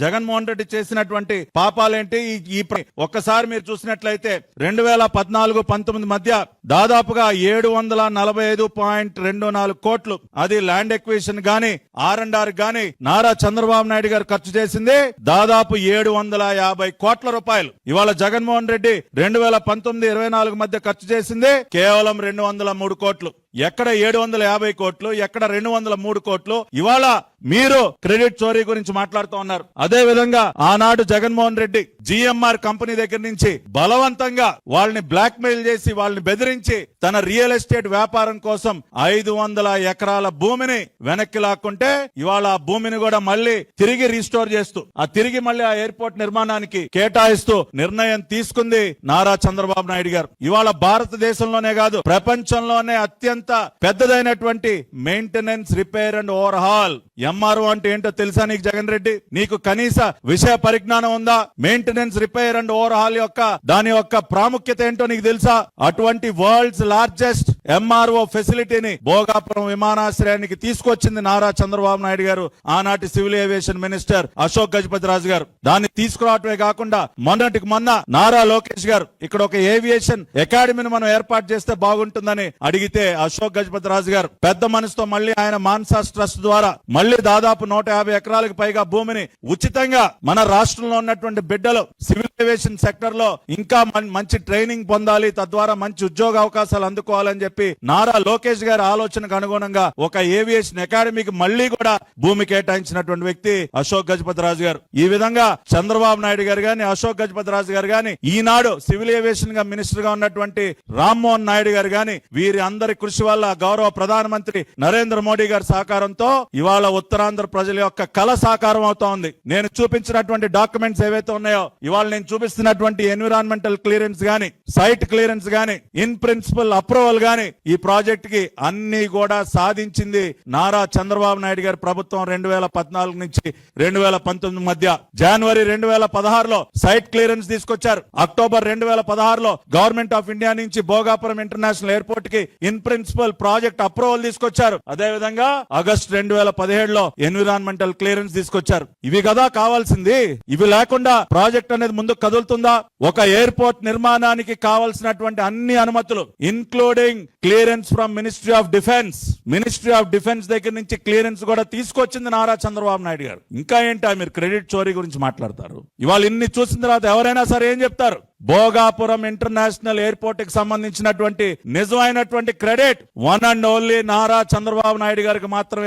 జగన్మోహన్ రెడ్డి చేసినటువంటి పాపాలేంటి? ఒక్కసారి మీరు చూసినట్లయితే 2014-19 మధ్య దాదాపుగా 745.24 కోట్లు అది ల్యాండ్ ఎక్విజిషన్ గాని R&R గాని నారా చంద్రబాబు నాయుడు గారు ఖర్చు చేసింది దాదాపు 750 కోట్ల రూపాయలు. ఇవాళ జగన్మోహన్ రెడ్డి 2019-24 మధ్య ఖర్చు చేసింది కేవలం 203 కోట్లు. ఎక్కడ 750 కోట్లు, ఎక్కడ 203 కోట్లు? ఇవాళ మీరు క్రెడిట్ చోరీ గురించి మాట్లాడుతూ ఉన్నారు. అదే విధంగా ఆనాడు జగన్మోహన్ రెడ్డి GMR కంపెనీ దగ్గర నుంచి బలవంతంగా వాళ్ళని బ్లాక్ మెయిల్ చేసి వాళ్ళని బెదిరించి తన రియల్ ఎస్టేట్ వ్యాపారం కోసం 500 ఎకరాల భూమిని వెనక్కి లాక్కుంటే ఇవాళ ఆ భూమిని కూడా మళ్ళీ తిరిగి రీస్టోర్ చేస్తూ తిరిగి మళ్ళీ ఆ ఎయిర్పోర్ట్ నిర్మాణానికి కేటాయిస్తూ నిర్ణయం తీసుకుంది నారా చంద్రబాబు నాయుడు గారు. ఇవాళ భారతదేశంలోనే కాదు ప్రపంచంలోనే అత్యంత పెద్దదైనటువంటి maintenance, repair and overhaul MRO అంటే ఏంటో తెలుసా నీకు జగన్ రెడ్డి? నీకు కనీస విషయ పరిజ్ఞానం ఉందా? Maintenance, repair and over hall దాని యొక్క ప్రాముఖ్యత ఏంటో నీకు తెలుసా? అటువంటి వరల్డ్స్ లార్జెస్ట్ MRO ఫెసిలిటీని భోగాపురం విమానాశ్రయానికి తీసుకొచ్చింది నారా చంద్రబాబు నాయుడు గారు, ఆనాటి civil aviation minister Ashok Gajapathiraju గారు. దాన్ని తీసుకురావటమే కాకుండా మొన్నటికి మొన్న నారా లోకేష్ గారు ఇక్కడ ఒక ఏవియేషన్ అకాడమీని మనం ఏర్పాటు చేస్తే బాగుంటుందని అడిగితే అశోక్ గజపతిరాజు గారు పెద్ద మనసుతో మళ్ళీ ఆయన మాన్సాస్ ట్రస్ట్ ద్వారా మళ్ళీ దాదాపు 150 ఎకరాలకు పైగా భూమిని ఉచితంగా మన రాష్ట్రంలో ఉన్నటువంటి బిడ్డలు సివిల్ ఏవియేషన్ సెక్టర్ లో ఇంకా మంచి ట్రైనింగ్ పొందాలి, తద్వారా మంచి ఉద్యోగ అవకాశాలు అందుకోవాలని చెప్పి నారా లోకేష్ గారి ఆలోచనకు అనుగుణంగా ఒక ఏవియేషన్ అకాడమీకి మళ్ళీ కూడా భూమి కేటాయించినటువంటి వ్యక్తి అశోక్ గజపతిరాజు గారు. ఈ విధంగా చంద్రబాబు నాయుడు గారు గాని, అశోక్ గజపతిరాజు గారు గాని, ఈనాడు సివిల్ ఏవియేషన్ గా మినిస్టర్ గా ఉన్నటువంటి రామ్మోహన్ నాయుడు గారు గాని, వీరి అందరి కృషి వల్ల గౌరవ ప్రధానమంత్రి నరేంద్ర మోడీ గారి సహకారంతో ఇవాళ ఉత్తరాంధ్ర ప్రజల యొక్క కళ సాకారం అవుతా ఉంది. నేను చూపించినటువంటి డాక్యుమెంట్స్ ఏవైతే ఉన్నాయో, ఇవాళ నేను చూపిస్తున్నటువంటి ఎన్విరాన్మెంటల్ క్లియరెన్స్ గాని, సైట్ క్లియరెన్స్ గాని, ఇన్ ప్రిన్సిపల్ అప్రూవల్ గాని ఈ ప్రాజెక్ట్ కి అన్ని కూడా సాధించింది నారా చంద్రబాబు నాయుడు గారి ప్రభుత్వం. 2014 నుంచి 2019 మధ్య జనవరి 2016లో సైట్ క్లియరెన్స్ తీసుకొచ్చారు. అక్టోబర్ 2016లో గవర్నమెంట్ ఆఫ్ ఇండియా నుంచి భోగాపురం ఇంటర్నేషనల్ ఎయిర్పోర్ట్ కి ఇన్ ప్రిన్సిపల్ ప్రాజెక్ట్ అప్రూవల్ తీసుకొచ్చారు. అదే విధంగా ఆగస్టు 2017లో ఎన్విరాన్మెంటల్ క్లియరెన్స్ తీసుకొచ్చారు. ఇవి కదా కావాల్సింది. ఇవి లేకుండా ప్రాజెక్ట్ అనేది ముందుకు కదులుతుందా? ఒక ఎయిర్పోర్ట్ నిర్మాణానికి కావాల్సినటువంటి అన్ని అనుమతులు including clearance from ministry of defence దగ్గర నుంచి క్లియరెన్స్ కూడా తీసుకొచ్చింది నారా చంద్రబాబు నాయుడు గారు. ఇంకా ఏంటా మీరు క్రెడిట్ చోరీ గురించి మాట్లాడతారు? ఇవాళ ఇన్ని చూసిన తర్వాత ఎవరైనా సరే ఏం చెప్తారు? భోగాపురం ఇంటర్నేషనల్ ఎయిర్పోర్ట్ కి సంబంధించినటువంటి నిజమైనటువంటి credit one and only Nara Chandrababu Naidu గారికి మాత్రమే